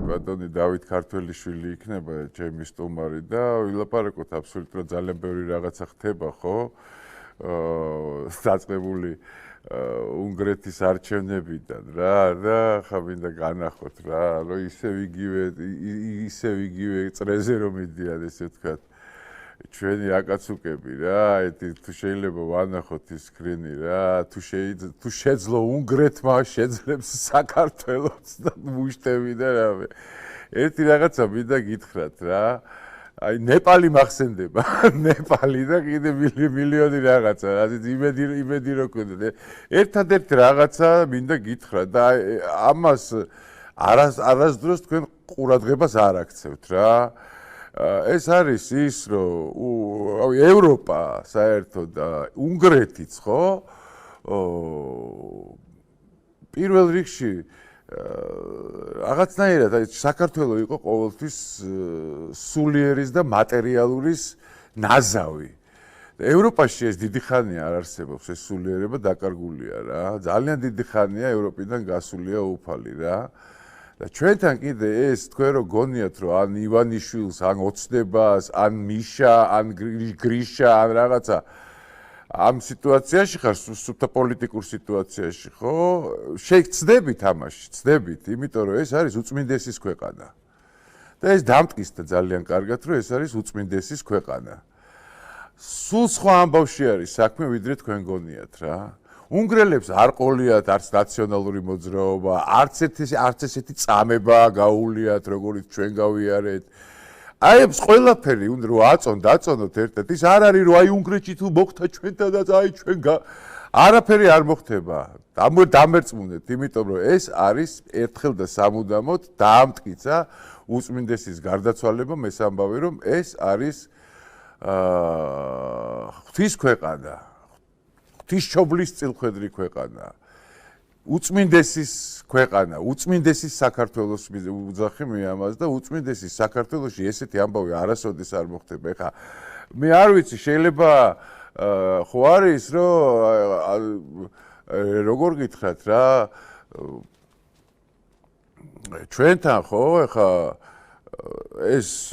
ბატონი დავით ქართველიშვილი იქნება ჩემი სტუმარი და ვილაპარაკოთ აბსოლუტურად ძალიან ბევრი რაღაცა ხდება, ხო? დაწყებული უნგრეთის არჩევნებიდან რა და ხა მინდა განახოთ რა, რომ ისევ იგივე წრეზე რომ მიდიან ესე ვთქვათ. ჩვენი აკაცუკები რა, თუ შეიძლება ვანახოთ ის სკრინი რა, თუ შეძლო უნგრეთმა შეძლებს საქართველოს და მუშტები და რამე. ერთი რაღაცა მინდა გითხრათ რა. აი ნეპალი მახსენდება, ნეპალი და კიდე მილიონი რაღაცა, რადგან იმედი რო გქონდეთ. ერთადერთი რაღაცა მინდა გითხრათ და ამას არასდროს თქვენ ყურადღებას არ აქცევთ რა. ეს არის ის, რომ ევროპა საერთოდ და უნგრეთიც, ხო? პირველ რიგში რაღაცნაირად საქართველოს იყო ყოველთვის სულიერის და მატერიალურის ნაზავი. ევროპაში ეს დიდი ხანია არ არსებობს ეს სულიერება დაკარგულია რა. ძალიან დიდი ხანია ევროპიდან გასულია უფალი რა. და ჩვენთან კიდე ეს თქვენ რო გონიათ რომ ან ივანიშვილს, ან ოცნებას, ან მიშა, ან გრიშა, ან რაღაცა ამ სიტუაციაში ხარ, სუფთა პოლიტიკურ სიტუაციაში, ხო? შეგწდებით ამაში, წდებით, იმიტომ რომ ეს არის უწმინდესის ქვეყანა. და ეს დამტკიცდა ძალიან კარგად, რომ ეს არის უწმინდესის ქვეყანა. სულ სხვა ამბავში არის საქმე, ვიდრე თქვენ გონიათ რა. უნგრელებს არ ყოლიათ არც ნაციონალური მოძრაობა, არც ესეთი წამება გაუვლიათ, როგორც ჩვენ გავიარეთ. აი ეს ყველაფერი უნდა რომ აწონოთ ერთად. ის არ არის რომ აი უნგრეთში თუ მოხდა ჩვენთანაც აი ჩვენ არაფერი არ მოხდება. დამერწმუნდეთ, იმიტომ რომ ეს არის ერთხელ და სამუდამოდ დაამტკიცა უწმინდესის გარდაცვალება, მესამბავი რომ ეს არის ღვთის ქვეყანა. ღვთისმშობლის წილხვედრი ქვეყანა. უწმინდესის ქვეყანა, უწმინდესის საქართველოს უძახი მე ამას და უწმინდესის საქართველოში ესეთი ამბავი არასოდეს არ მოხდება. ეხა მე არ ვიცი, შეიძლება ხო არის რომ როგორ გითხრათ რა ჩვენთან ხო ეხა ეს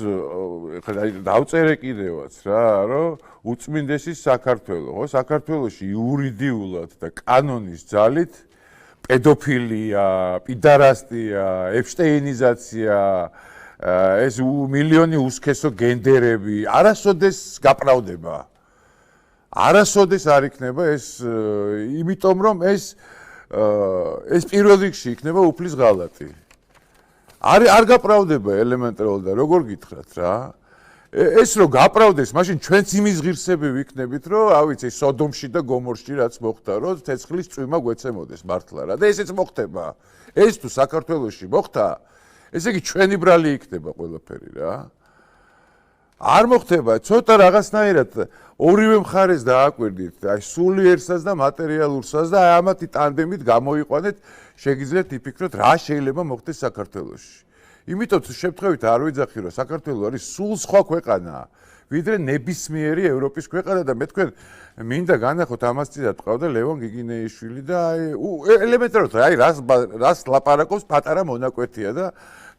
ეხა დავწერე კიდევაც რა რომ უწმინდესის საქართველო ხო საქართველოში იურიდიულად და კანონის ძალით პედოფილია, პიდარასტია, ეპშტეინიზაცია, ეს მილიონი უსქესო გენდერები არასოდეს გაპრავდება. არასოდეს არ იქნება ეს, იმიტომ რომ ეს პირველ რიგში იქნება უფლის ღალატი. არ გაპრავდება ელემენტარულად და როგორ გითხრათ რა? ეს რო გაპრავდეს, მაშინ ჩვენც იმის ღირსები ვიქნებით, რომ ავიცი სოდომში და გომორში რაც მოხდა, რომ ცეცხლის წვიმა გვეცემოდეს მართლა რა. და ესეც მოხდება. ეს თუ საქართველოში მოხდა, ესე იგი ჩვენი ბრალი იქნება ყველაფერი რა. არ მოხდება, ცოტა რაღაცნაირად ორივე მხარეს დააკვირდით, აი სულიერსაც და მატერიალურსაც და აი ამათი ტანდემით გამოიყვანეთ, შეგიძლიათ იფიქროთ რა შეიძლება მოხდეს საქართველოში. იმიტომ თუ შემთხვევით არ ვიძახი რომ საქართველო არის სულ სხვა ქვეყანა ვიდრე ნებისმიერი ევროპის ქვეყანა და მე თქვენ მინდა განახოთ ამას წინათ ყავდა ლევონ გიგინეიშვილი და აი ელემენტარულად აი რას ლაპარაკობს პატარა მონაკვეთია და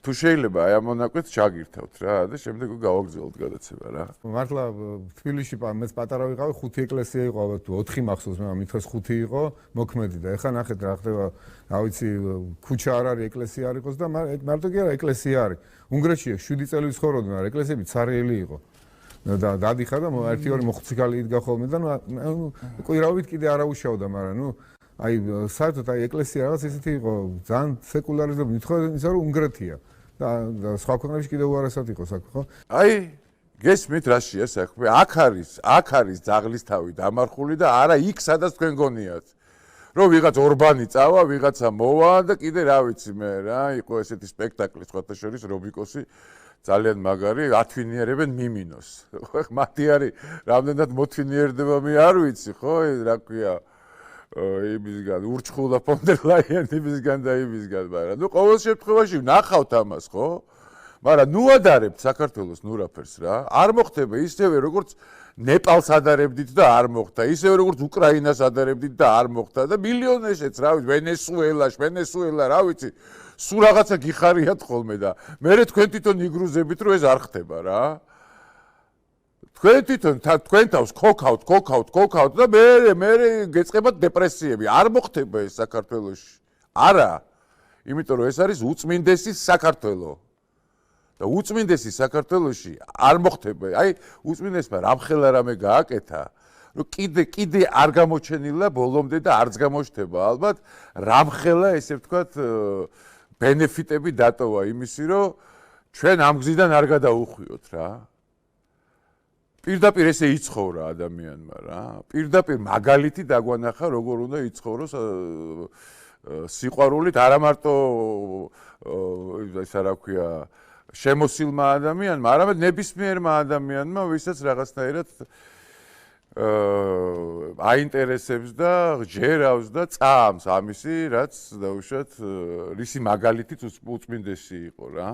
თუ შეიძლება აი ამ მონაკვეთს ჩაგირთავთ რა და შემდეგ გავაგზავნოთ გადაცემა რა. მართლა თბილისში მეც პატარა ვიყავი 5 ეკლესია იყო ალბათ 4 მახსოვს მე მითხეს 5 იყო მოქმედი და ეხლა ნახეთ რა ხდება რა ვიცი ქუჩა არ არის ეკლესია არ იყოს და მარტო კი არა ეკლესია არის უნგრეთში 7 წელი ვცხოვრობდი მაგრამ ეკლესიები ცარიელი იყო და დადიხარ და ერთი ორი მოხუციკალი იდგა ხოლმე და ნუ კვირავით კიდე არ აუშავდა მაგრამ ნუ აი საერთოდ აი ეკლესია რაღაც ესეთი იყო ძალიან სეკულარიზებული მithქვა ისა რომ უნგრეთია და სხვა ქვეყნებში კიდევ უარესად იყო საქმე ხო? აი გესმით რაშია საქმე? აქ არის ძაღლის თავი დამარხული და არა იქ სადაც თქვენ გონიათ. რომ ვიღაც ორბანი წავა, ვიღაცა მოვა და კიდე რა ვიცი მე რა, იყო ესეთი სპექტაკლი სხვათა შორის რობიკოსი ძალიან მაგარი, ათვინიერებენ მიმინოს. ხო მათი არის რამდენად მოთვინიერდება მე არ ვიცი ხო, რა ქვია იმისგან ურჩხულა ფონდერლაიანებისგან და იმისგან, მაგრამ ნუ ყოველ შემთხვევაში ნახავთ ამას ხო? მაგრამ ნუ ადარებთ საქართველოს ნურაფერს რა. არ მოხდება ისევე როგორც ნეპალს ადარებდით და არ მოხდა, ისევე როგორც უკრაინას ადარებდით და არ მოხდა და მილიონეშეც რა ვიცი, ვენესუელა, რა ვიცი, სულ რაღაცა გიხარიათ ხოლმე და მე თქვენ თვითონ იგრუზებით რომ ეს არ ხდება რა. თქვენ თვითონ თქვენ თავს ქოქავთ და მე გეწყებათ დეპრესიები. არ მოხდება ეს საქართველოში. არა. იმიტომ რომ ეს არის უწმინდესი საქართველო. და უწმინდესი საქართველოში არ მოხდება. აი უწმინდესმა რამხელა რამე გააკეთა, რომ კიდე არ გამოჩენილა ბოლომდე და არც გამოჩნდება. ალბათ რამხელა ესე ვთქვათ ბენეფიტები დატოვა იმისი, რომ ჩვენ ამ გზიდან არ გადაუხვიოთ რა. პირდაპირ ესე იცხოვრა ადამიანმა რა. პირდაპირ მაგალითი დაგვანახა, როგორ უნდა იცხოვროს სიყვარულით, არა მარტო ესა რა ქვია, შემოსილმა ადამიანმა, არამედ ნებისმიერმა ადამიანმა, ვისაც რაღაცნაირად აინტერესებს და ჯერავს და წამს ამისი, რაც დაუშვათ რისი მაგალითიც უწმინდესი იყო რა.